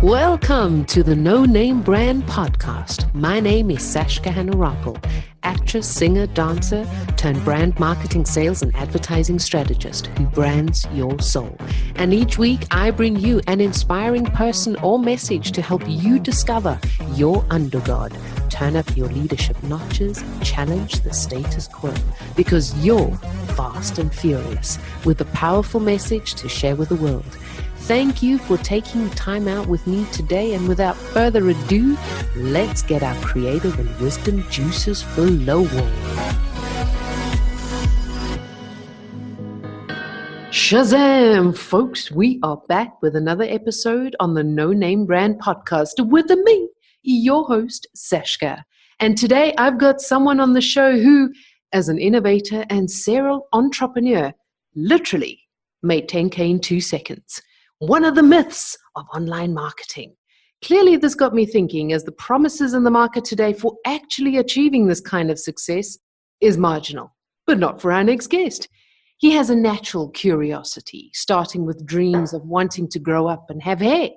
Welcome to the No Name Brand Podcast. My name is Sashka Hanarappel, actress, singer, dancer, turned brand marketing, sales, and advertising strategist who brands your soul. And each week, I bring you an inspiring person or message to help you discover your undergod, turn up your leadership notches, challenge the status quo, because you're fast and furious with a powerful message to share with the world. Thank you for taking time out with me today, and without further ado, let's get our creative and wisdom juices flowing. Shazam, folks, we are back with another episode on the No Name Brand Podcast with me, your host, Sashka. And today I've got someone on the show who, as an innovator and serial entrepreneur, literally made 10K in 2 seconds. One of the myths of online marketing. Clearly, this got me thinking, as the promises in the market today for actually achieving this kind of success is marginal, but not for our next guest. He has a natural curiosity, starting with dreams of wanting to grow up and have hair.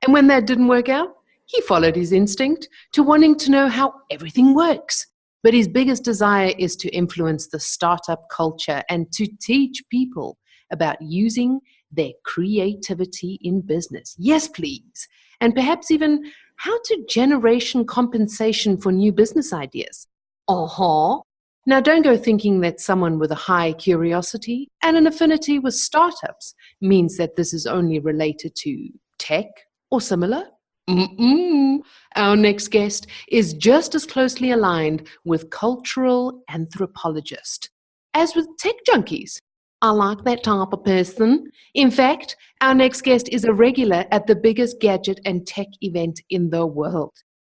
And when that didn't work out, he followed his instinct to wanting to know how everything works. But his biggest desire is to influence the startup culture and to teach people about using their creativity in business. Yes, please. And perhaps even how to generation compensation for new business ideas. Now, don't go thinking that someone with a high curiosity and an affinity with startups means that this is only related to tech or similar. Our next guest is just as closely aligned with cultural anthropologists as with tech junkies. I like that type of person. In fact, our next guest is a regular at the biggest gadget and tech event in the world,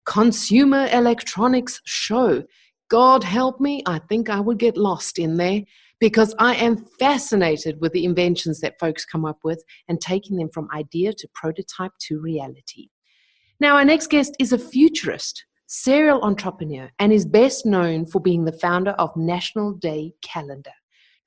Consumer Electronics Show. God help me, I think I would get lost in there because I am fascinated with the inventions that folks come up with and taking them from idea to prototype to reality. Now, our next guest is a futurist, serial entrepreneur, and is best known for being the founder of National Day Calendar,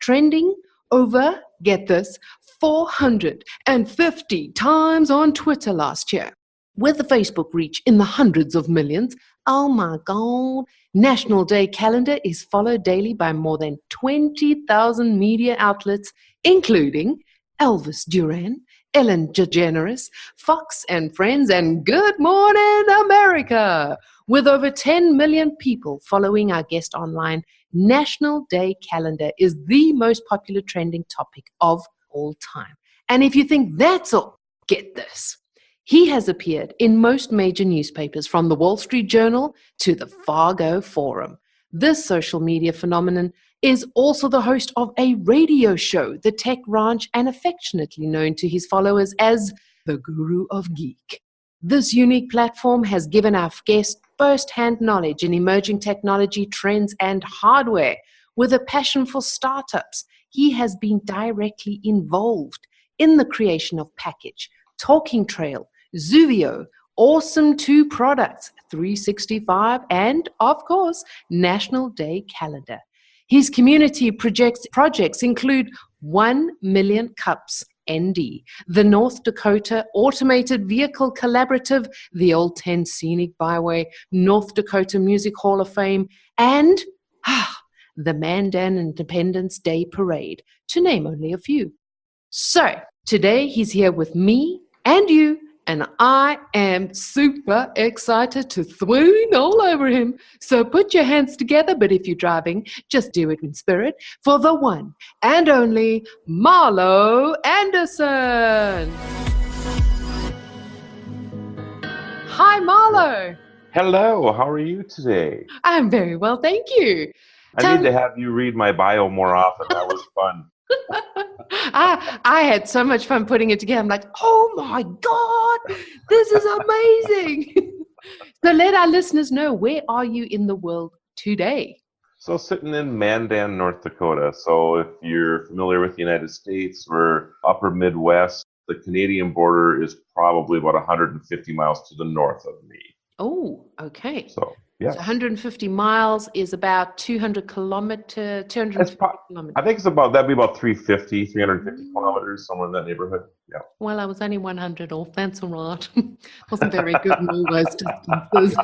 trending over, get this, 450 times on Twitter last year. With the Facebook reach in the hundreds of millions, oh my God, National Day Calendar is followed daily by more than 20,000 media outlets, including Elvis Duran, Ellen DeGeneres, Fox and Friends, and Good Morning America. With over 10 million people following our guest online, National Day Calendar is the most popular trending topic of all time. And if you think that's all, get this. He has appeared in most major newspapers, from the Wall Street Journal to the Fargo Forum. This social media phenomenon is also the host of a radio show, The Tech Ranch, and affectionately known to his followers as the Guru of Geek. This unique platform has given our guest first-hand knowledge in emerging technology trends and hardware. With a passion for startups, he has been directly involved in the creation of Package, Talking Trail, Zuvio, Awesome 2 Products, 365, and, of course, National Day Calendar. His community projects include 1 Million Cups, ND, the North Dakota Automated Vehicle Collaborative, the Old 10 Scenic Byway, North Dakota Music Hall of Fame, and the Mandan Independence Day Parade, to name only a few. So, today he's here with me and you, and I am super excited to swoon all over him. So put your hands together, but if you're driving, just do it in spirit, for the one and only Marlo Anderson. Hi, Marlo. Hello, how are you today? I'm very well, thank you. I need to have you read my bio more often. That was fun. I had so much fun putting it together. I'm like, oh my God, this is amazing. So let our listeners know, where are you in the world today? So sitting in Mandan, North Dakota. So if you're familiar with the United States, we're upper Midwest. The Canadian border is probably about 150 miles to the north of me. Oh, okay. So So Yes. 150 miles is about 250 I kilometers. think that'd be about 350 Mm. kilometers, somewhere in that neighborhood. Yeah. Well, I was only 100 off. That's all right. Wasn't very good in all those distances.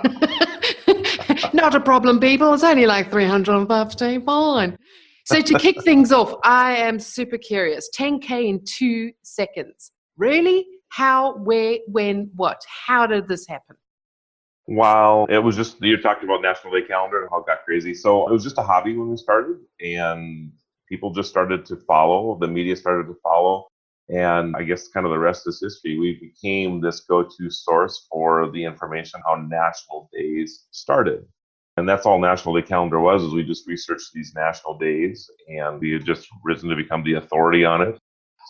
Not a problem, people. It's only like 350. Fine. So to kick things off, I am super curious. 10K in 2 seconds. Really? How, where, when, what? How did this happen? While it was just, you're talking about National Day calendar and how it got crazy. So it was just a hobby when we started, and people just started to follow. The media started to follow. And I guess kind of the rest is history. We became this go-to source for the information how national days started. And that's all National Day calendar was, is we just researched these national days, and we had just risen to become the authority on it.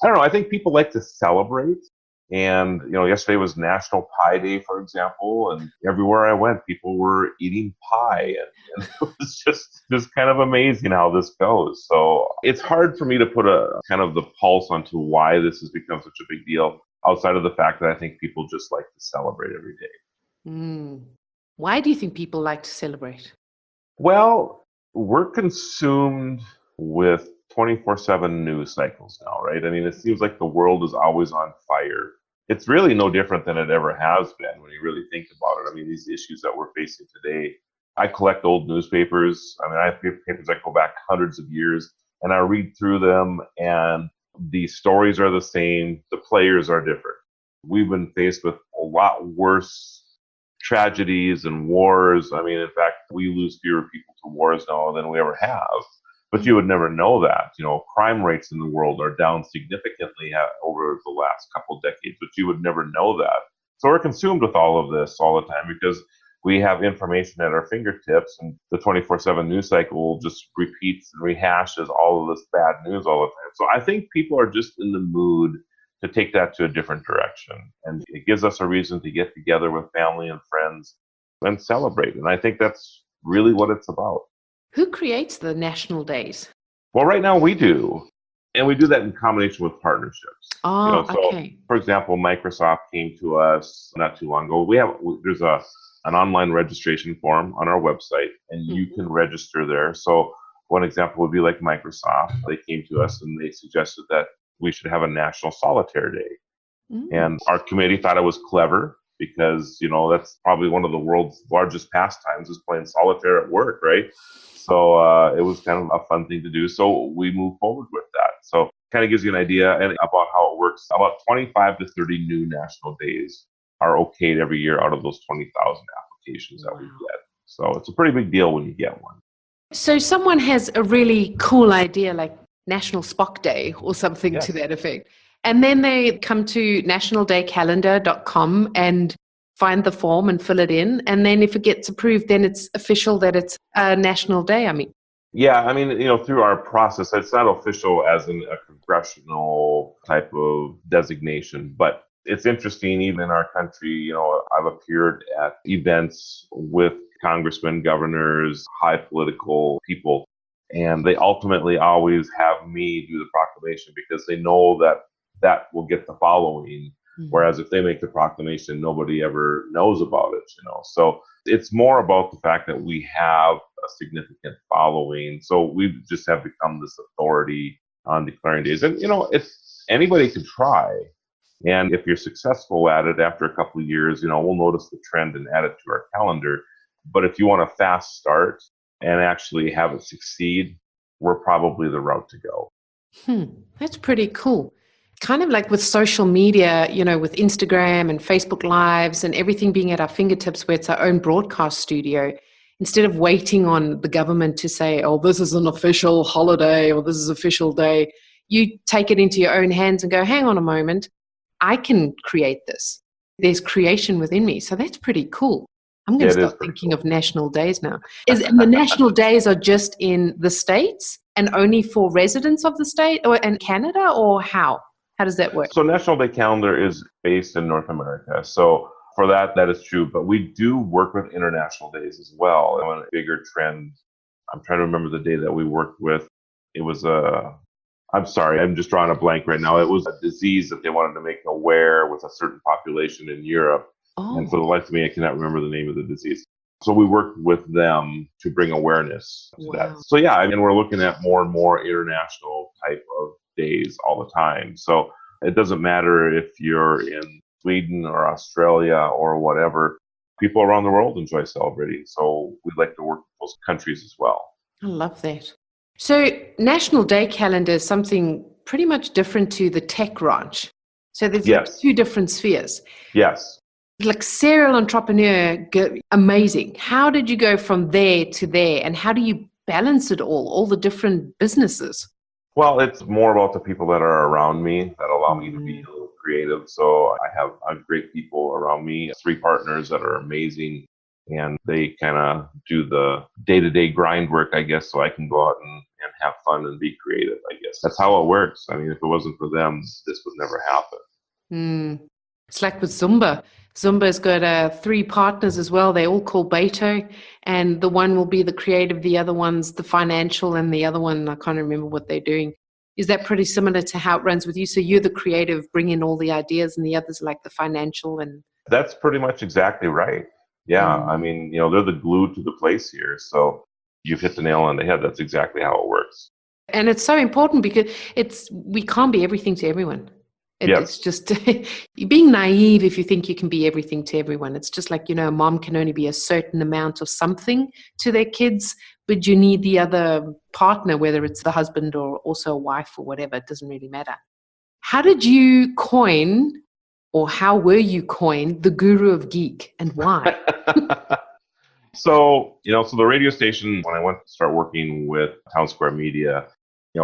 I don't know. I think people like to celebrate. And, yesterday was National Pie Day, for example. And everywhere I went, people were eating pie. And it was just kind of amazing how this goes. So it's hard for me to put a kind of the pulse onto why this has become such a big deal, outside of the fact that I think people just like to celebrate every day. Mm. Why do you think people like to celebrate? Well, we're consumed with 24/7 news cycles now, right? I mean, it seems like the world is always on fire. It's really no different than it ever has been when you really think about it. I mean, these issues that we're facing today. I collect old newspapers. I mean, I have papers that go back hundreds of years, and I read through them, and the stories are the same. The players are different. We've been faced with a lot worse tragedies and wars. I mean, in fact, we lose fewer people to wars now than we ever have. But you would never know that. Crime rates in the world are down significantly over the last couple of decades, but you would never know that. So we're consumed with all of this all the time because we have information at our fingertips, and the 24/7 news cycle just repeats and rehashes all of this bad news all the time. So I think people are just in the mood to take that to a different direction. And it gives us a reason to get together with family and friends and celebrate. And I think that's really what it's about. Who creates the national days? Well, right now we do. And we do that in combination with partnerships. Oh, So okay. for example, Microsoft came to us not too long ago. There's an online registration form on our website, and you can register there. So one example would be like Microsoft. They came to us and they suggested that we should have a National Solitaire Day. And our committee thought it was clever because, that's probably one of the world's largest pastimes, is playing solitaire at work, right? So it was kind of a fun thing to do. So we moved forward with that. So kind of gives you an idea about how it works. About 25 to 30 new national days are okayed every year out of those 20,000 applications that we get. So it's a pretty big deal when you get one. So someone has a really cool idea like National Spock Day or something to that effect. And then they come to nationaldaycalendar.com and find the form and fill it in. And then if it gets approved, then it's official that it's a national day, Yeah, I mean, through our process, it's not official as in a congressional type of designation, but it's interesting, even in our country, I've appeared at events with congressmen, governors, high political people, and they ultimately always have me do the proclamation because they know that will get the following. Whereas if they make the proclamation, nobody ever knows about it, So it's more about the fact that we have a significant following. So we just have become this authority on declaring days. And, anybody can try. And if you're successful at it after a couple of years, we'll notice the trend and add it to our calendar. But if you want a fast start and actually have it succeed, we're probably the route to go. That's pretty cool. Kind of like with social media, with Instagram and Facebook Lives and everything being at our fingertips, where it's our own broadcast studio, instead of waiting on the government to say, oh, this is an official holiday or this is official day, you take it into your own hands and go, hang on a moment, I can create this. There's creation within me. So that's pretty cool. I'm going to start thinking of national days now. And the national days are just in the States and only for residents of the state and Canada, or how? How does that work? So National Day Calendar is based in North America. So for that is true. But we do work with international days as well. And a bigger trend, I'm trying to remember the day that we worked with. It was I'm sorry, I'm just drawing a blank right now. It was a disease that they wanted to make aware with a certain population in Europe. And for the life of me, I cannot remember the name of the disease. So we worked with them to bring awareness to that. Wow. So yeah, I mean, we're looking at more and more international type of days all the time. So it doesn't matter if you're in Sweden or Australia or whatever. People around the world enjoy celebrating. So we'd like to work with those countries as well. I love that. So National Day Calendar is something pretty much different to the tech ranch. So there's like Yes. two different spheres. Yes. Like serial entrepreneur, amazing. How did you go from there to there? And how do you balance it all the different businesses? Well, it's more about the people that are around me that allow me to be a little creative. So I have great people around me, 3 partners that are amazing, and they kind of do the day-to-day grind work, I guess, so I can go out and have fun and be creative, I guess. That's how it works. I mean, if it wasn't for them, this would never happen. It's like with Zumba. Zumba's got 3 partners as well. They all call Beto, and the one will be the creative, the other one's the financial, and the other one, I can't remember what they're doing. Is that pretty similar to how it runs with you? So you're the creative, bring in all the ideas, and the others like the financial and... That's pretty much exactly right. Yeah, I mean, they're the glue to the place here. So you've hit the nail on the head. That's exactly how it works. And it's so important because we can't be everything to everyone. Yes. It's just you're being naive if you think you can be everything to everyone. It's just like, a mom can only be a certain amount of something to their kids, but you need the other partner, whether it's the husband or also a wife or whatever. It doesn't really matter. How did you coin, or how were you coined, the Guru of Geek, and why? So the radio station, when I went to start working with Town Square Media,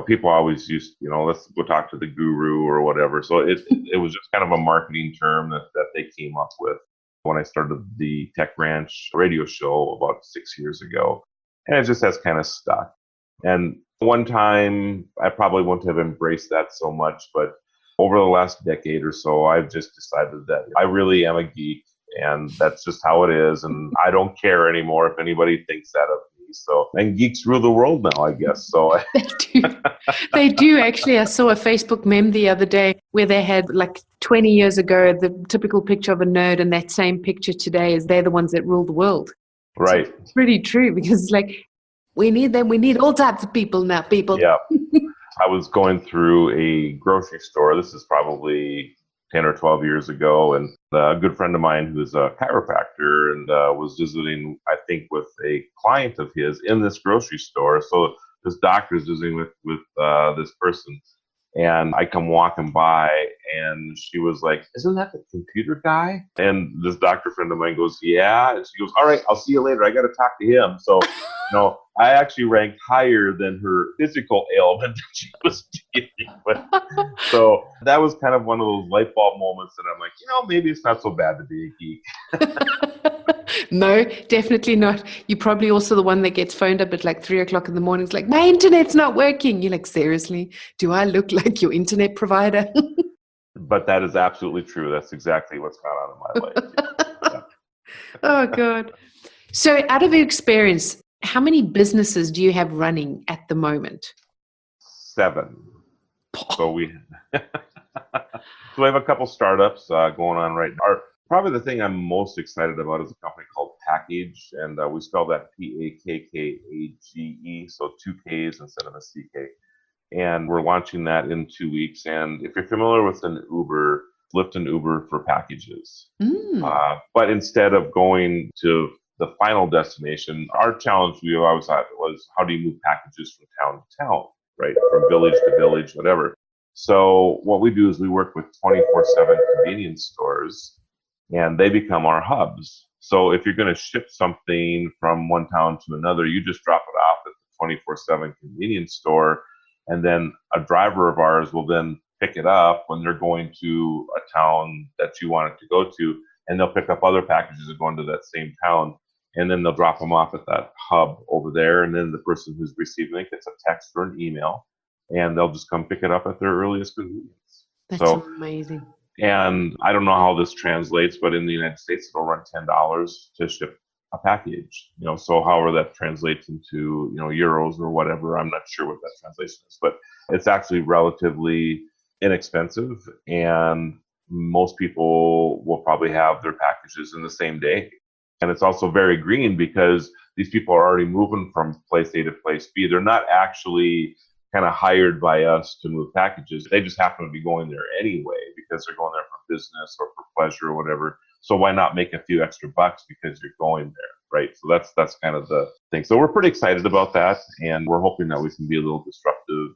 people always used, let's go talk to the guru or whatever. So it was just kind of a marketing term that they came up with when I started the Tech Ranch radio show about 6 years ago. And it just has kind of stuck. And one time I probably wouldn't have embraced that so much, but over the last decade or so, I've just decided that I really am a geek, and that's just how it is. And I don't care anymore if anybody thinks that of me. So, and geeks rule the world now, I guess. So They do. They do. Actually, I saw a Facebook meme the other day where they had, like, 20 years ago, the typical picture of a nerd, and that same picture today is they're the ones that rule the world. Right. So it's pretty true, because it's like, we need them. We need all types of people now, people. Yeah. I was going through a grocery store. This is probably 10 or 12 years ago. And a good friend of mine who's a chiropractor and was visiting, I think, with a client of his in this grocery store. So this doctor is visiting with this person. And I come walking by, and she was like, "Isn't that the computer guy?" And this doctor friend of mine goes, "Yeah." And she goes, "All right, I'll see you later. I got to talk to him." So, I actually ranked higher than her physical ailment that she was dealing with. So that was kind of one of those light bulb moments that I'm like, maybe it's not so bad to be a geek. No, definitely not. You're probably also the one that gets phoned up at like 3:00 in the morning. It's like, my internet's not working. You're like, seriously? Do I look like your internet provider? But that is absolutely true. That's exactly what's gone on in my life. Yeah. Oh, God. So out of your experience, how many businesses do you have running at the moment? 7. So we have a couple startups going on right now. Probably the thing I'm most excited about is a company called Package, and we spell that Pakkage, so 2 Ks instead of a CK. And we're launching that in 2 weeks. And if you're familiar with an Uber, Lyft and Uber for packages. But instead of going to the final destination, our challenge we always had was, how do you move packages from town to town, right? From village to village, whatever. So what we do is we work with 24/7 convenience stores, and they become our hubs. So if you're going to ship something from one town to another, you just drop it off at the 24/7 convenience store, and then a driver of ours will then pick it up when they're going to a town that you want it to go to, and they'll pick up other packages that go into that same town, and then they'll drop them off at that hub over there, and then the person who's receiving it gets a text or an email, and they'll just come pick it up at their earliest convenience. That's amazing. And I don't know how this translates, but in the United States, it'll run $10 to ship a package. So however that translates into, euros or whatever, I'm not sure what that translation is, but it's actually relatively inexpensive, and most people will probably have their packages in the same day. And it's also very green because these people are already moving from place A to place B. They're not actually kind of hired by us to move packages. They just happen to be going there anyway because they're going there for business or for pleasure or whatever. So why not make a few extra bucks because you're going there, right? So that's kind of the thing. So we're pretty excited about that, and we're hoping that we can be a little disruptive.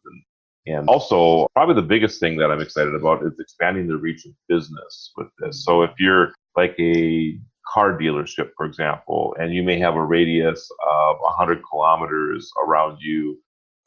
And also, probably the biggest thing that I'm excited about is expanding the reach of business with this. So if you're like a car dealership, for example, and you may have a radius of 100 kilometers around you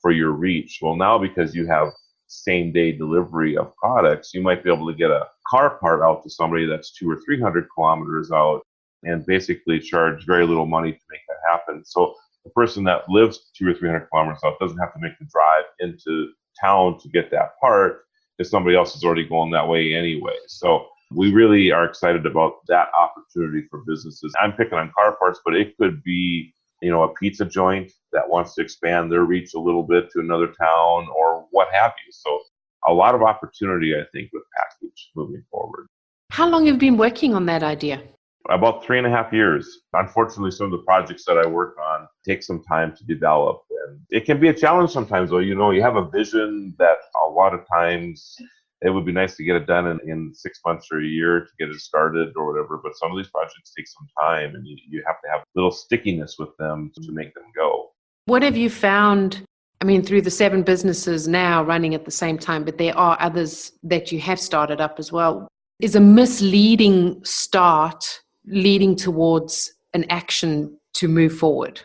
for your reach. Well, now because you have same day delivery of products, you might be able to get a car part out to somebody that's 200 or 300 kilometers out and basically charge very little money to make that happen. So the person that lives 200 or 300 kilometers out doesn't have to make the drive into town to get that part if somebody else is already going that way anyway. So we really are excited about that opportunity for businesses. I'm picking on car parts, but it could be, a pizza joint that wants to expand their reach a little bit to another town or what have you. So a lot of opportunity, I think, with package moving forward. How long have you been working on that idea? About 3.5 years. Unfortunately, some of the projects that I work on take some time to develop. And it can be a challenge sometimes, though. You have a vision that a lot of times it would be nice to get it done in 6 months or a year to get it started or whatever. But some of these projects take some time, and you have to have a little stickiness with them to make them go. What have you found? I mean, through the 7 businesses now running at the same time, but there are others that you have started up as well. Is a misleading start leading towards an action to move forward?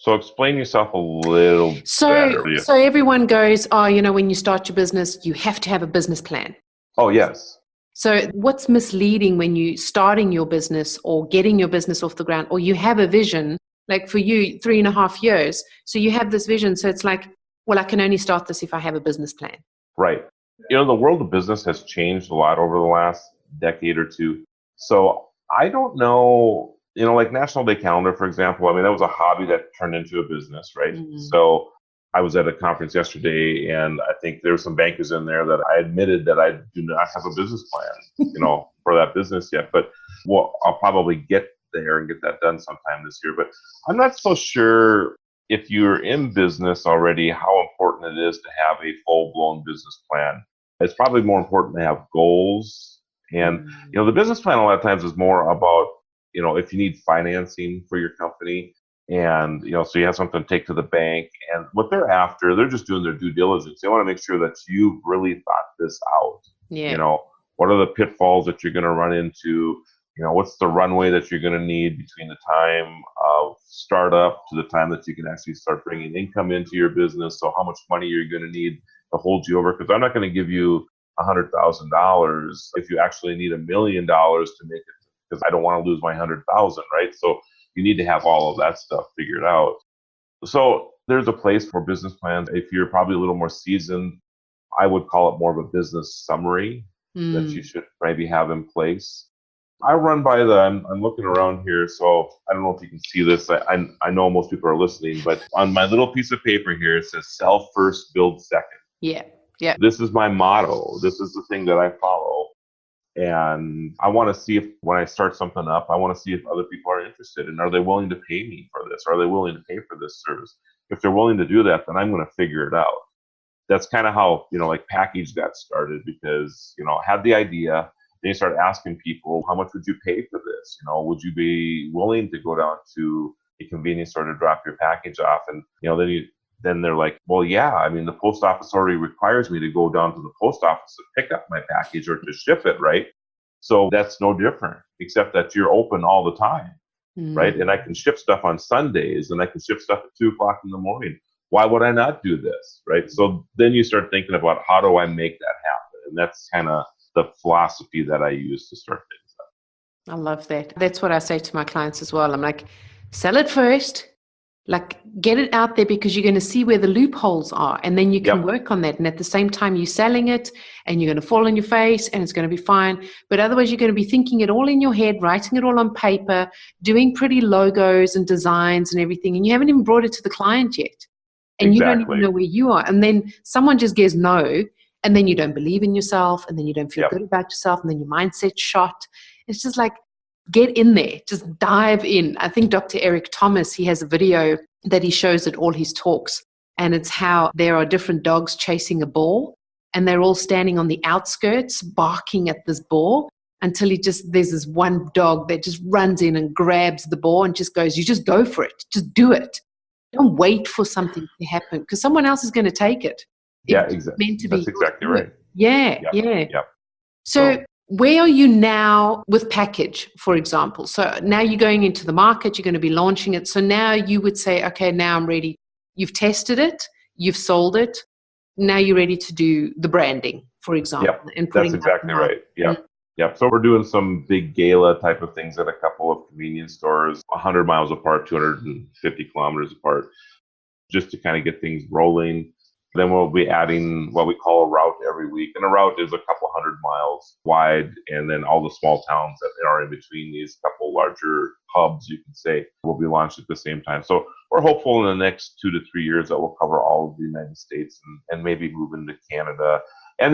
So explain yourself a little better. So everyone goes, when you start your business, you have to have a business plan. Oh, yes. So what's misleading when you starting your business or getting your business off the ground, or you have a vision, like for you, 3.5 years. So you have this vision. So it's like, well, I can only start this if I have a business plan. Right. The world of business has changed a lot over the last decade or two. So I don't know, like National Day Calendar, for example, I mean, that was a hobby that turned into a business, right? Mm-hmm. So I was at a conference yesterday, and I think there were some bankers in there that I admitted that I do not have a business plan, for that business yet. But I'll probably get there and get that done sometime this year. But I'm not so sure if you're in business already, how important it is to have a full-blown business plan. It's probably more important to have goals. And, the business plan a lot of times is more about, if you need financing for your company and, so you have something to take to the bank, and what they're after, they're just doing their due diligence. They want to make sure that you've really thought this out. Yeah. What are the pitfalls that you're going to run into? What's the runway that you're going to need between the time of startup to the time that you can actually start bringing income into your business? So how much money you're going to need to hold you over? Because I'm not going to give you $100,000 if you actually need $1 million to make it, because I don't want to lose my 100,000, right? So you need to have all of that stuff figured out. So there's a place for business plans. If you're probably a little more seasoned, I would call it more of a business summary that you should maybe have in place. I run by I'm looking around here, so I don't know if you can see this. I know most people are listening, but on my little piece of paper here, it says sell first, build second. Yeah. Yeah. This is my motto. This is the thing that I follow. And I want to see if when I start something up, I want to see if other people are interested, and are they willing to pay me for this? Are they willing to pay for this service? If they're willing to do that, then I'm going to figure it out. That's kind of how, like Package got started, because, I had the idea. Then you start asking people, how much would you pay for this? Would you be willing to go down to a convenience store to drop your package off? And, then they're like, well, yeah, I mean, the post office already requires me to go down to the post office to pick up my package or to ship it, right? So that's no different, except that you're open all the time, right? And I can ship stuff on Sundays, and I can ship stuff at 2:00 in the morning. Why would I not do this, right? So then you start thinking about, how do I make that happen? And that's kind of the philosophy that I use to start things up. I love that. That's what I say to my clients as well. I'm like, sell it first. Like, get it out there, because you're going to see where the loopholes are, and then you can work on that. And at the same time, you're selling it, and you're going to fall on your face, and it's going to be fine. But otherwise, you're going to be thinking it all in your head, writing it all on paper, doing pretty logos and designs and everything, and you haven't even brought it to the client yet. And you don't even know where you are. And then someone just gets no, and then you don't believe in yourself, and then you don't feel good about yourself, and then your mindset's shot. It's just like, get in there, just dive in. I think Dr. Eric Thomas, he has a video that he shows at all his talks, and it's how there are different dogs chasing a ball, and they're all standing on the outskirts barking at this ball until there's this one dog that just runs in and grabs the ball and just goes, you just go for it, just do it. Don't wait for something to happen because someone else is going to take it. Yeah, exactly. Meant to be. That's exactly right. Yeah. So where are you now with package, for example? So now you're going into the market, you're going to be launching it. So now you would say, okay, now I'm ready. You've tested it, you've sold it. Now you're ready to do the branding, for example. Yep, and that's exactly right. Yep. Yep. So we're doing some big gala type of things at a couple of convenience stores, 100 miles apart, 250 kilometers apart, just to kind of get things rolling. Then we'll be adding what we call a route every week. And a route is a couple 100 miles wide. And then all the small towns that are in between these couple larger hubs, you can say, will be launched at the same time. So we're hopeful in the next 2 to 3 years that we'll cover all of the United States and maybe move into Canada. And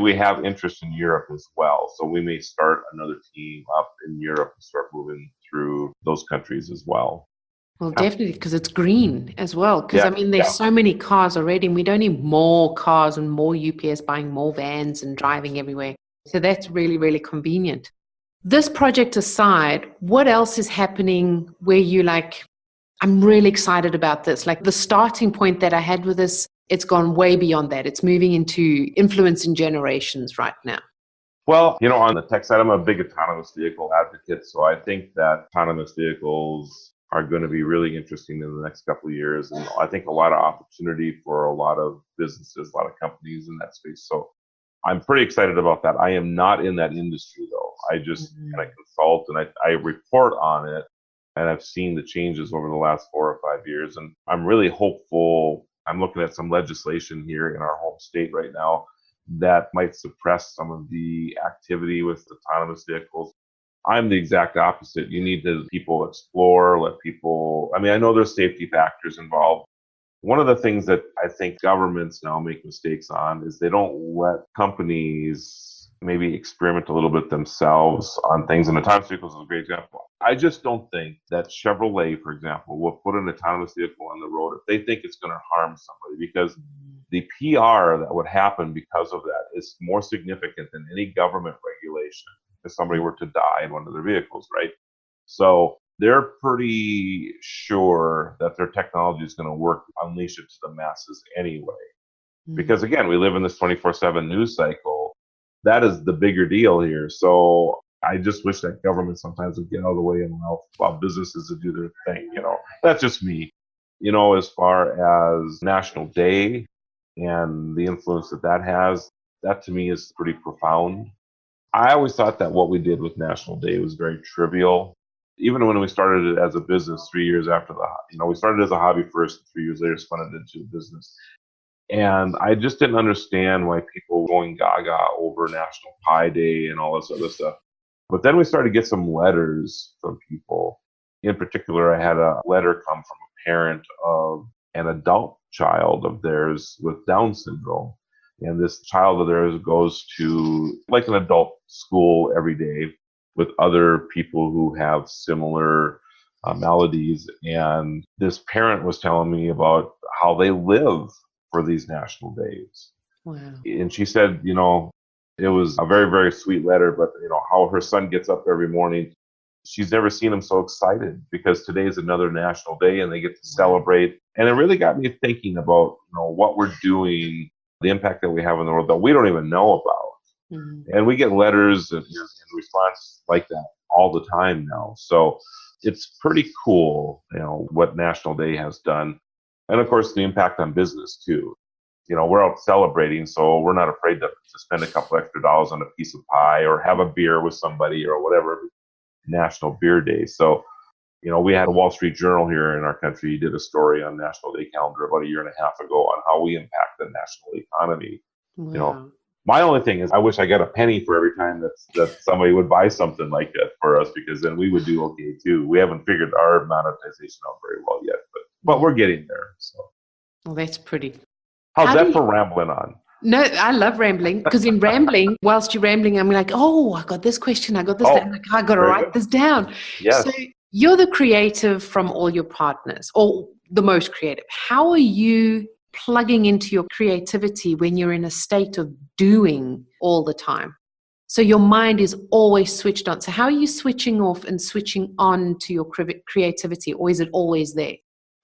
we have interest in Europe as well. So we may start another team up in Europe and start moving through those countries as well. Well, definitely, because it's green as well. Because, there's so many cars already, and we don't need more cars and more UPS buying more vans and driving everywhere. So that's really, really convenient. This project aside, what else is happening where you I'm really excited about this? Like the starting point that I had with this, it's gone way beyond that. It's moving into influencing generations right now. Well, on the tech side, I'm a big autonomous vehicle advocate. So I think that autonomous vehicles are going to be really interesting in the next couple of years. And I think a lot of opportunity for a lot of businesses, a lot of companies in that space. So I'm pretty excited about that. I am not in that industry, though. I just kind of consult and I report on it. And I've seen the changes over the last 4 or 5 years. And I'm really hopeful. I'm looking at some legislation here in our home state right now that might suppress some of the activity with autonomous vehicles. I'm the exact opposite. You need to people explore, let people, I know there's safety factors involved. One of the things that I think governments now make mistakes on is they don't let companies maybe experiment a little bit themselves on things. And autonomous vehicles is a great example. I just don't think that Chevrolet, for example, will put an autonomous vehicle on the road if they think it's going to harm somebody, because the PR that would happen because of that is more significant than any government regulation if somebody were to die in one of their vehicles, right? So they're pretty sure that their technology is going to work, unleash it to the masses anyway. Because again, we live in this 24/7 news cycle. That is the bigger deal here. So I just wish that government sometimes would get out of the way and allow businesses to do their thing. That's just me. As far as National Day and the influence that has, that to me is pretty profound. I always thought that what we did with National Day was very trivial. Even when we started it as a business 3 years after we started as a hobby first, 3 years later spun it into a business. And I just didn't understand why people were going gaga over National Pie Day and all this other stuff. But then we started to get some letters from people. In particular, I had a letter come from a parent of an adult child of theirs with Down syndrome. And this child of theirs goes to like an adult school every day with other people who have similar maladies. And this parent was telling me about how they live for these national days. Wow. And she said, it was a very, very sweet letter, but how her son gets up every morning. She's never seen him so excited because today is another national day and they get to celebrate. And it really got me thinking about, what we're doing, the impact that we have in the world that we don't even know about. And we get letters and response like that all the time now. So it's pretty cool, what National Day has done. And of course, the impact on business too. We're out celebrating, so we're not afraid to spend a couple extra dollars on a piece of pie or have a beer with somebody or whatever. National Beer Day. So, we had a Wall Street Journal here in our country did a story on National Day calendar about a year and a half ago on how we impact the national economy. Wow. My only thing is I wish I got a penny for every time that somebody would buy something like that for us, because then we would do okay too. We haven't figured our monetization out very well yet, but we're getting there. So. Well, that's pretty. How's that for rambling on? No, I love rambling because in rambling, whilst you're rambling, I'm like, oh, I got this question. I got this. I'm like, I got to very write good. this down. So Yes. you're the creative from all your partners, or the most creative. How are you plugging into your creativity when you're in a state of doing all the time? So your mind is always switched on. So how are you switching off and switching on to your creativity, or is it always there?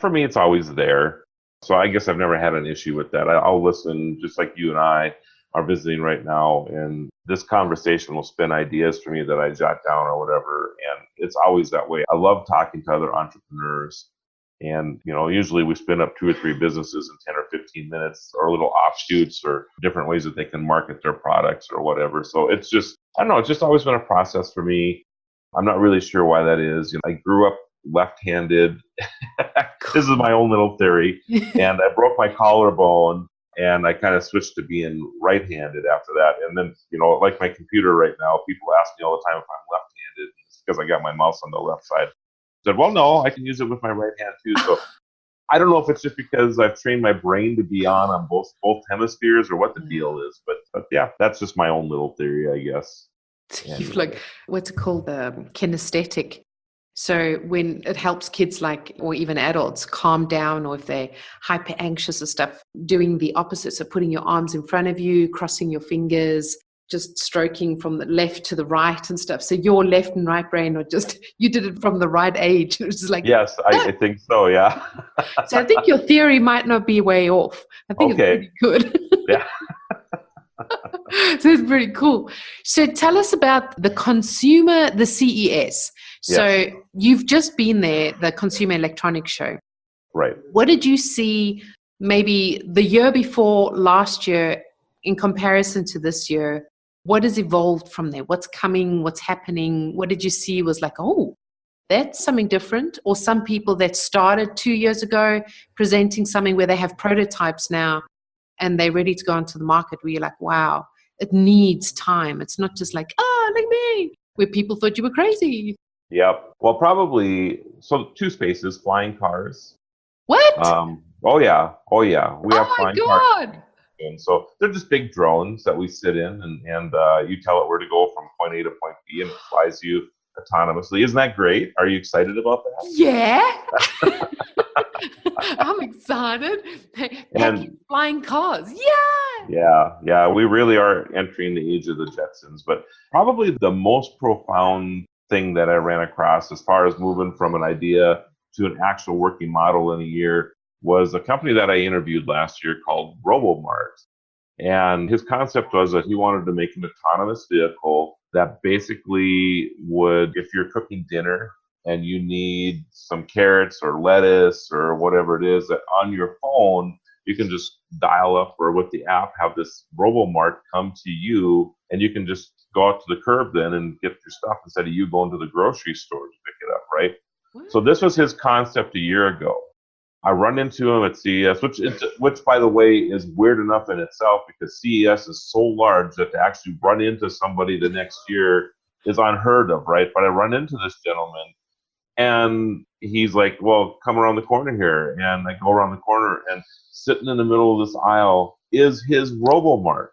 For me, it's always there. So I guess I've never had an issue with that. I'll listen just like you and I are visiting right now, and this conversation will spin ideas for me that I jot down or whatever. And it's always that way. I love talking to other entrepreneurs. And, usually we spin up 2 or 3 businesses in 10 or 15 minutes, or little offshoots or different ways that they can market their products or whatever. So it's just, I don't know, it's just always been a process for me. I'm not really sure why that is. I grew up left-handed. This is my own little theory. And I broke my collarbone, and I kind of switched to being right-handed after that. And then, like my computer right now, people ask me all the time if I'm left-handed. It's because I got my mouse on the left side. I said, well, no, I can use it with my right hand too. So I don't know if it's just because I've trained my brain to be on both hemispheres, or what the deal is. But yeah, that's just my own little theory, I guess. You've like, what's it called? Kinesthetic. So when it helps kids or even adults calm down, or if they're hyper anxious or stuff, doing the opposite. So putting your arms in front of you, crossing your fingers, just stroking from the left to the right and stuff. So your left and right brain are just, you did it from the right age. It was just like, yes, I think so. Yeah. So I think your theory might not be way off. I think Okay. It's pretty good. Yeah. So it's pretty cool. So tell us about the CES. So Yes. You've just been there, the Consumer Electronics Show. Right. What did you see maybe the year before last year in comparison to this year? What has evolved from there? What's coming? What's happening? What did you see was like, oh, that's something different? Or some people that started 2 years ago presenting something where they have prototypes now and they're ready to go into the market, where you're like, wow, it needs time. It's not just like, like me, where people thought you were crazy. Yep. Well, probably, so 2 spaces, flying cars. What? Oh yeah. We have flying cars. God. And so they're just big drones that we sit in, and you tell it where to go from point A to point B, and it flies you autonomously. Isn't that great? Are you excited about that? Yeah. I'm excited. And flying cars. Yeah. Yeah. We really are entering the age of the Jetsons. But probably the most profound thing that I ran across as far as moving from an idea to an actual working model in a year was a company that I interviewed last year called RoboMart. And his concept was that he wanted to make an autonomous vehicle that basically would, if you're cooking dinner and you need some carrots or lettuce or whatever it is, that on your phone, you can just dial up, or with the app, have this RoboMart come to you, and you can just go out to the curb then and get your stuff instead of you going to the grocery store to pick it up, right? What? So this was his concept a year ago. I run into him at CES, which by the way is weird enough in itself, because CES is so large that to actually run into somebody the next year is unheard of, right? But I run into this gentleman, and he's like, well, come around the corner here. And I go around the corner, and sitting in the middle of this aisle is his RoboMart,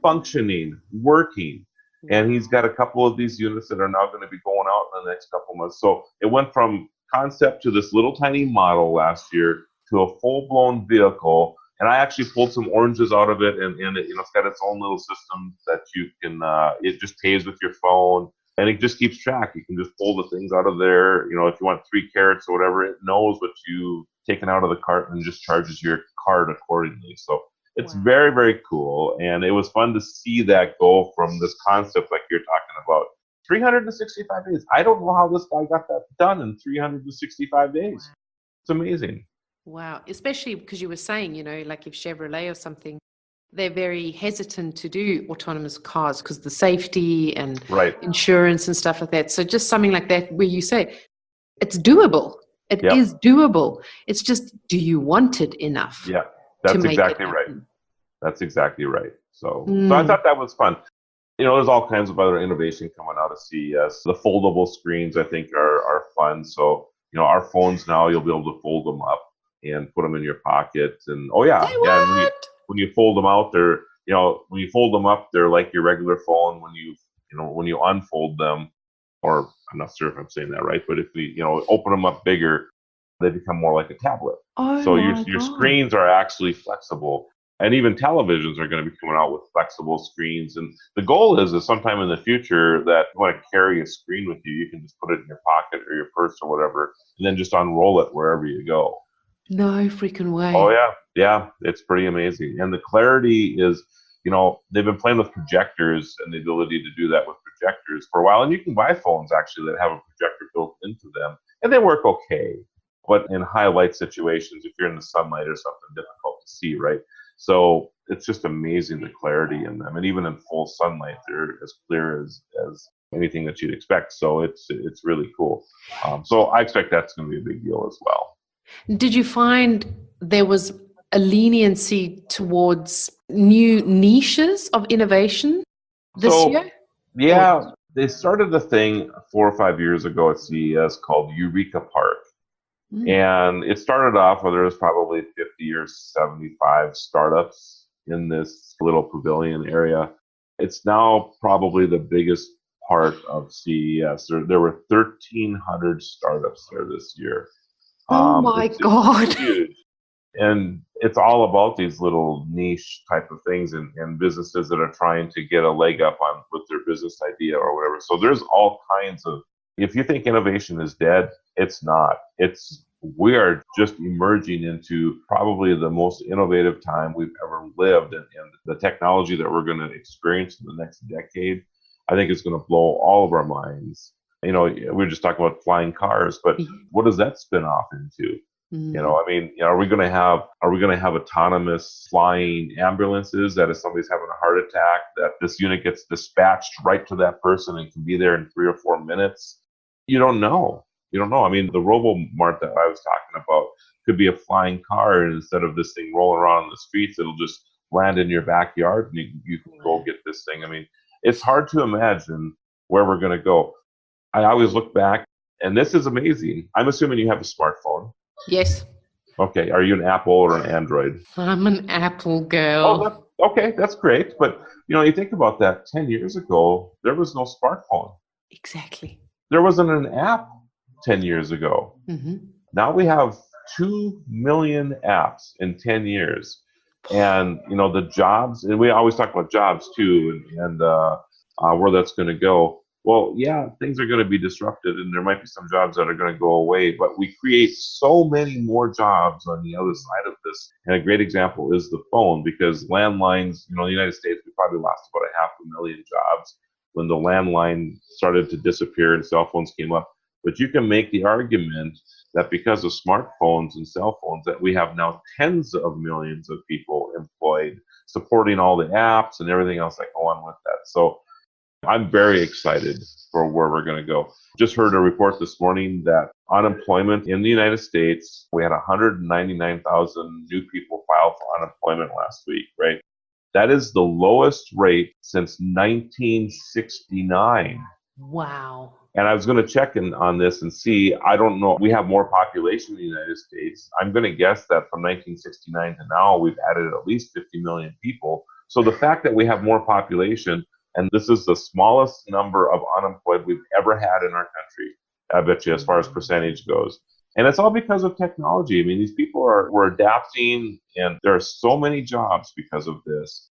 functioning, working. And he's got a couple of these units that are now going to be going out in the next couple of months. So it went from concept to this little tiny model last year to a full-blown vehicle. And I actually pulled some oranges out of it, and it's got its own little system that you can, it just pays with your phone, and it just keeps track. You can just pull the things out of there. If you want 3 carrots or whatever, it knows what you've taken out of the cart and just charges your card accordingly. So it's very, very cool. And it was fun to see that go from this concept like you're talking about. 365 days. I don't know how this guy got that done in 365 days. Wow. It's amazing. Wow. Especially because you were saying, like if Chevrolet or something, they're very hesitant to do autonomous cars because the safety and insurance and stuff like that. So just something like that where you say it's doable. It is doable. It's just, do you want it enough? Yeah, that's exactly right. That's exactly right. So I thought that was fun. There's all kinds of other innovation coming out of CES. The foldable screens, I think, are fun. So, our phones now, you'll be able to fold them up and put them in your pocket. And, Say what? when you fold them out, when you fold them up, they're like your regular phone. When you unfold them, or I'm not sure if I'm saying that right, but if we, open them up bigger, they become more like a tablet. Oh So my your God. screens are actually flexible. And even televisions are going to be coming out with flexible screens. And the goal is sometime in the future that you want to carry a screen with you, you can just put it in your pocket or your purse or whatever, and then just unroll it wherever you go. No freaking way. Oh, yeah. Yeah, it's pretty amazing. And the clarity is, they've been playing with projectors and the ability to do that with projectors for a while. And you can buy phones, actually, that have a projector built into them, and they work okay. But in high light situations, if you're in the sunlight or something, difficult to see, right? So it's just amazing the clarity in them. And even in full sunlight, they're as clear as anything that you'd expect. So it's really cool. So I expect that's going to be a big deal as well. Did you find there was a leniency towards new niches of innovation this year? Yeah, they started a thing 4 or 5 years ago at CES called Eureka Park. And it started off where there was probably 50 or 75 startups in this little pavilion area. It's now probably the biggest part of CES. There were 1,300 startups there this year. Oh my God. It's huge. And it's all about these little niche type of things and businesses that are trying to get a leg up on with their business idea or whatever. So there's all kinds of, if you think innovation is dead, it's not. We are just emerging into probably the most innovative time we've ever lived. And the technology that we're going to experience in the next decade, I think is going to blow all of our minds. We were just talking about flying cars, but what does that spin off into? Are we going to have autonomous flying ambulances that if somebody's having a heart attack, that this unit gets dispatched right to that person and can be there in 3 or 4 minutes? You don't know. The RoboMart that I was talking about could be a flying car, and instead of this thing rolling around in the streets, it'll just land in your backyard and you can go get this thing. It's hard to imagine where we're going to go. I always look back, and this is amazing. I'm assuming you have a smartphone. Yes. Okay. Are you an Apple or an Android? I'm an Apple girl. Oh, okay. That's great. But, you think about that 10 years ago, there was no smartphone. Exactly. There wasn't an app 10 years ago. Mm-hmm. Now we have 2 million apps in 10 years. And, the jobs, and we always talk about jobs too, and where that's going to go. Well, yeah, things are going to be disrupted, and there might be some jobs that are going to go away, but we create so many more jobs on the other side of this. And a great example is the phone, because landlines, in the United States, we probably lost about 500,000 jobs when the landline started to disappear and cell phones came up. But you can make the argument that because of smartphones and cell phones, that we have now tens of millions of people employed, supporting all the apps and everything else that go on with that. So I'm very excited for where we're going to go. Just heard a report this morning that unemployment in the United States, we had 199,000 new people file for unemployment last week, right? That is the lowest rate since 1969. Wow. And I was going to check in on this and see, I don't know, we have more population in the United States. I'm going to guess that from 1969 to now, we've added at least 50 million people. So the fact that we have more population, and this is the smallest number of unemployed we've ever had in our country, I bet you, as far as percentage goes. And it's all because of technology. These people we're adapting, and there are so many jobs because of this.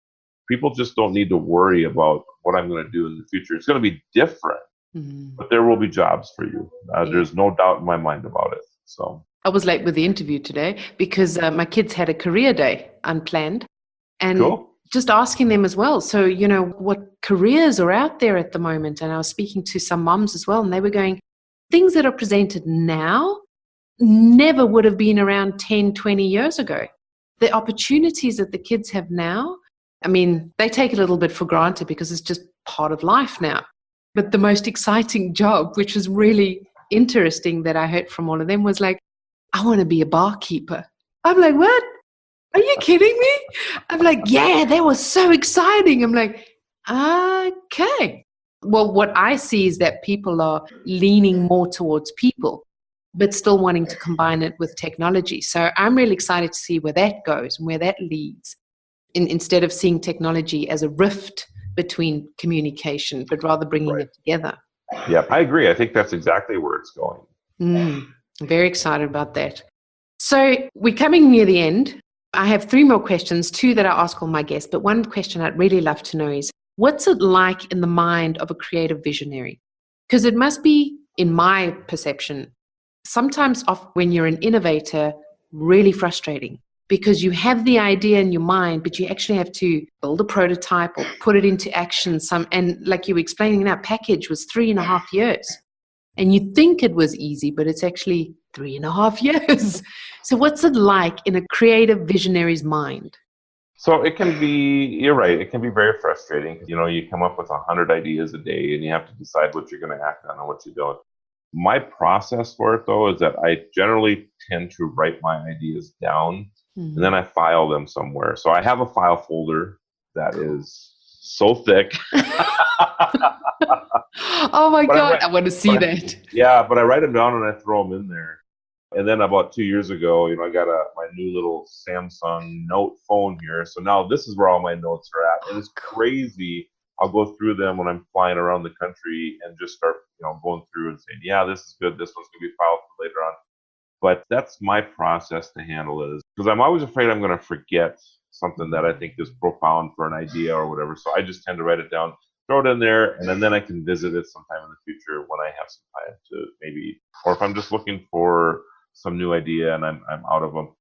People just don't need to worry about what I'm going to do in the future. It's going to be different, but there will be jobs for you. There's no doubt in my mind about it. So I was late with the interview today because my kids had a career day unplanned. And cool. Just asking them as well. So, what careers are out there at the moment? And I was speaking to some mums as well, and they were going, things that are presented now never would have been around 10, 20 years ago. The opportunities that the kids have now, they take a little bit for granted because it's just part of life now. But the most exciting job, which is really interesting that I heard from all of them, was like, I want to be a barkeeper. I'm like, what? Are you kidding me? I'm like, yeah, that was so exciting. I'm like, okay. Well, what I see is that people are leaning more towards people, but still wanting to combine it with technology. So I'm really excited to see where that goes and where that leads. instead of seeing technology as a rift between communication, but rather bringing Right. it together. Yeah, I agree. I think that's exactly where it's going. I'm very excited about that. So we're coming near the end. I have 3 more questions, 2 that I ask all my guests, but one question I'd really love to know is, what's it like in the mind of a creative visionary? Because it must be, in my perception, sometimes when you're an innovator, really frustrating, because you have the idea in your mind, but you actually have to build a prototype or put it into action. And like you were explaining, that package was 3.5 years. And you think it was easy, but it's actually 3.5 years. So what's it like in a creative visionary's mind? So it can be, you're right, it can be very frustrating. You come up with 100 ideas a day and you have to decide what you're going to act on and what you don't. My process for it, though, is that I generally tend to write my ideas down and then I file them somewhere. So I have a file folder that is so thick. Oh my God, I want to see that. Yeah, but I write them down and I throw them in there. And then about 2 years ago, I got my new little Samsung Note phone here. So now this is where all my notes are at. And it's crazy. I'll go through them when I'm flying around the country and just start, going through and saying, yeah, this is good. This one's going to be filed for later on. But that's my process to handle it, because I'm always afraid I'm going to forget something that I think is profound for an idea or whatever. So I just tend to write it down, throw it in there, and then I can visit it sometime in the future when I have some time to maybe, or if I'm just looking for some new idea and I'm out of them.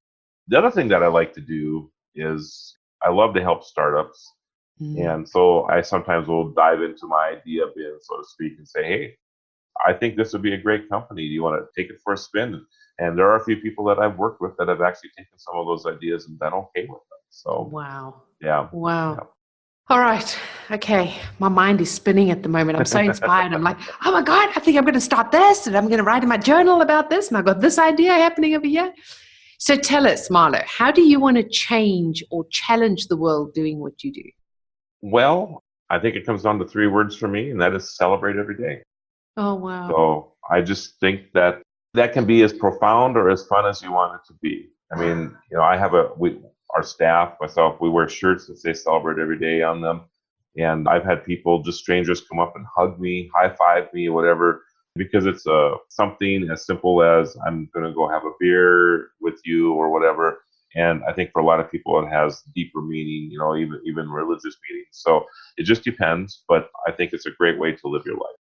The other thing that I like to do is I love to help startups. And so I sometimes will dive into my idea bin, so to speak, and say, hey, I think this would be a great company. Do you want to take it for a spin? And there are a few people that I've worked with that have actually taken some of those ideas and been okay with them. So, wow. Yeah. All right. Okay. My mind is spinning at the moment. I'm so inspired. I'm like, oh my God, I think I'm going to start this and I'm going to write in my journal about this. And I've got this idea happening over here. So tell us, Marlo, how do you want to change or challenge the world doing what you do? Well, I think it comes down to 3 words for me, and that is celebrate every day. Oh, wow. So I just think that can be as profound or as fun as you want it to be. I mean, I have our staff, myself, we wear shirts that say celebrate every day on them. And I've had people, just strangers, come up and hug me, high five me, whatever, because it's something as simple as I'm going to go have a beer with you or whatever. And I think for a lot of people, it has deeper meaning, even religious meaning. So it just depends. But I think it's a great way to live your life.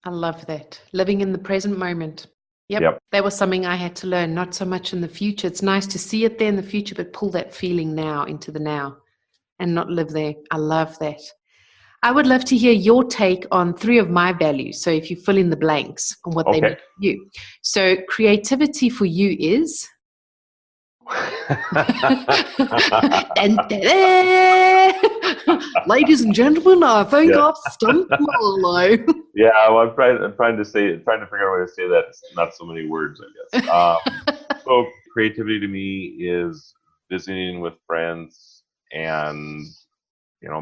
I love that. Living in the present moment. Yep. That was something I had to learn, not so much in the future. It's nice to see it there in the future, but pull that feeling now into the now and not live there. I love that. I would love to hear your take on 3 of my values. So if you fill in the blanks on what they mean to you. So creativity for you is? Ladies and gentlemen, I think I've stumped Marlo. Yeah, well, I'm trying to figure out a way to say that. It's not so many words, I guess. So creativity to me is visiting with friends and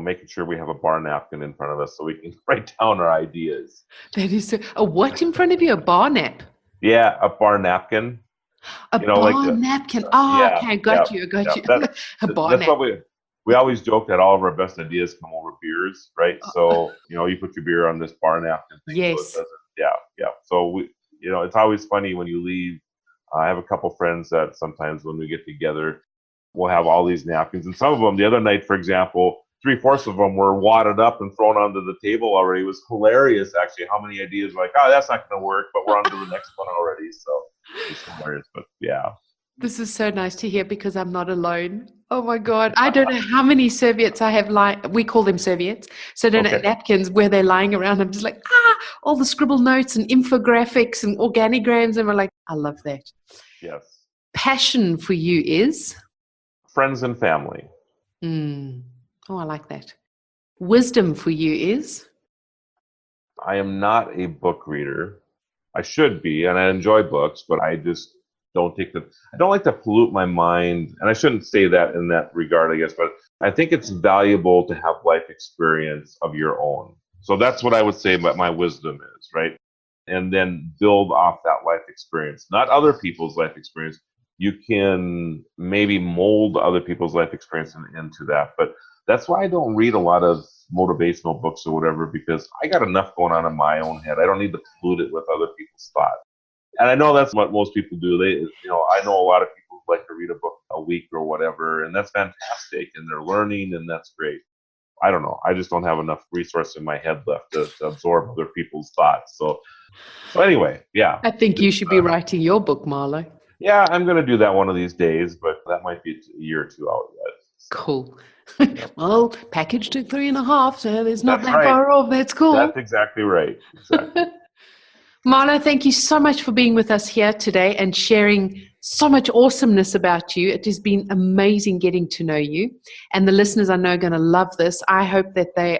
making sure we have a bar napkin in front of us so we can write down our ideas. That is a what in front of you? A bar nap? Yeah, a bar napkin. A bar napkin. Oh, okay, got you. A bar napkin. What we always joke that all of our best ideas come over beers, right? So, you put your beer on this bar napkin thing. Yes. So So it's always funny when you leave. I have a couple friends that sometimes when we get together, we'll have all these napkins. And some of them, the other night, for example, 3/4 of them were wadded up and thrown onto the table already. It was hilarious, actually, how many ideas were like, oh, that's not going to work, but we're on to the next one already. So it's hilarious, but yeah. This is so nice to hear because I'm not alone. Oh my God. I don't know how many serviettes I have we call them serviettes. So I don't know napkins where they're lying around. I'm just like, all the scribble notes and infographics and organigrams. And we're like, I love that. Yes. Passion for you is? Friends and family. Oh, I like that. Wisdom for you is? I am not a book reader. I should be, and I enjoy books, but I just I don't like to pollute my mind, and I shouldn't say that in that regard, I guess, but I think it's valuable to have life experience of your own. So that's what I would say my wisdom is, right? And then build off that life experience, not other people's life experience, You can maybe mold other people's life experience into that. But that's why I don't read a lot of motivational books or whatever, because I got enough going on in my own head. I don't need to pollute it with other people's thoughts. And I know that's what most people do. I know a lot of people who like to read a book a week or whatever, and that's fantastic, and they're learning, and that's great. I don't know. I just don't have enough resource in my head left to absorb other people's thoughts. So anyway, yeah. I think you should be writing your book, Marlo. Yeah, I'm going to do that one of these days, but that might be a year or two out yet. So. Cool. Well, package took 3.5, so there's not That's that right. far off. That's cool. That's exactly right. Exactly. Marlo, thank you so much for being with us here today and sharing so much awesomeness about you. It has been amazing getting to know you. And the listeners I know are going to love this. I hope that I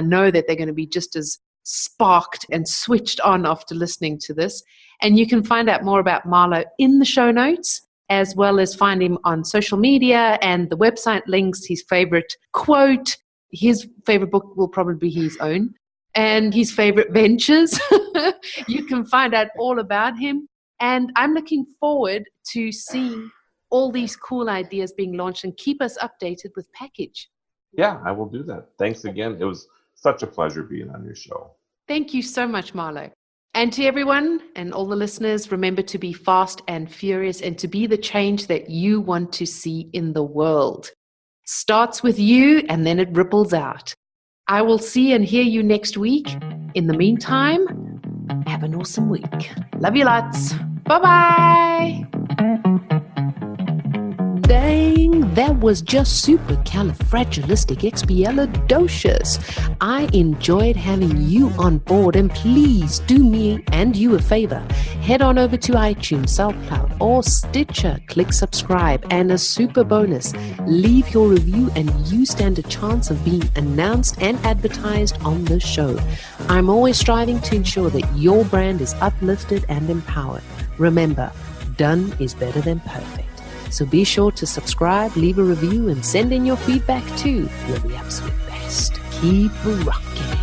know that they're going to be just as sparked and switched on after listening to this. And you can find out more about Marlo in the show notes, as well as find him on social media and the website links, his favorite quote. His favorite book will probably be his own, and his favorite ventures. You can find out all about him. And I'm looking forward to seeing all these cool ideas being launched, and keep us updated with package. Yeah, I will do that. Thanks again. It was such a pleasure being on your show. Thank you so much, Marlo. And to everyone and all the listeners, remember to be fast and furious and to be the change that you want to see in the world. Starts with you and then it ripples out. I will see and hear you next week. In the meantime, have an awesome week. Love you lots. Bye-bye. Dang, that was just supercalifragilisticexpialidocious. I enjoyed having you on board, and please do me and you a favor. Head on over to iTunes, SoundCloud, or Stitcher. Click subscribe, and a super bonus, leave your review and you stand a chance of being announced and advertised on the show. I'm always striving to ensure that your brand is uplifted and empowered. Remember, done is better than perfect. So be sure to subscribe, leave a review, and send in your feedback too. You're the absolute best. Keep rocking.